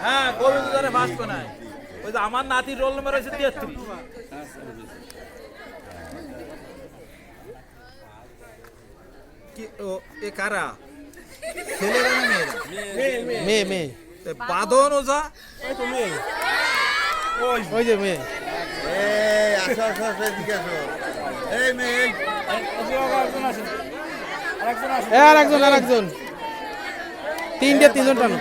হ্যাঁ গোবিন্দ ধরে ফার্স্ট কোনায় ওই যে আমার নাতির রোল নম্বর হয়েছে 33 কি ও এ কারা ছেলেরা না মেয়েরা মেয়ে মেয়ে বাঁধন ওঝা ওই যে মেয়ে এই আসো আসো আসো এদিকে আসো এই মেয়ে আর একজন তিনজন টানো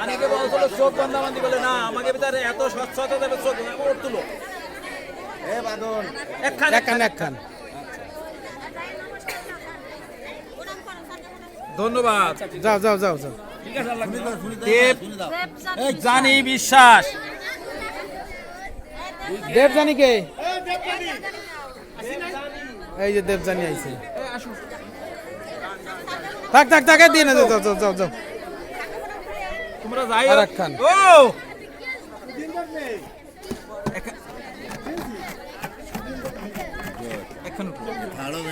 অনেকে বলছিল চোখ বন্ধাবন্দি বলে না আমাকে ভিতরে এত স্বচ্ছতা দেবে চোখ ওর তুলো এ বাদন একখান ধন্যবাদ যাও দেব জানি বিশ্বাস দেবজানি কে এই যে দেবজানি আইছে থাক দিয়ে না যাও তোমরা যাই আর একখান। ও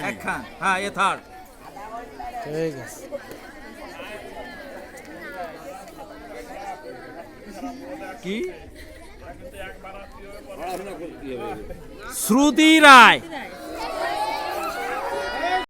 একখান হ্যাঁ এ থার্ড ঠিক আছে কি শ্রুতি রায়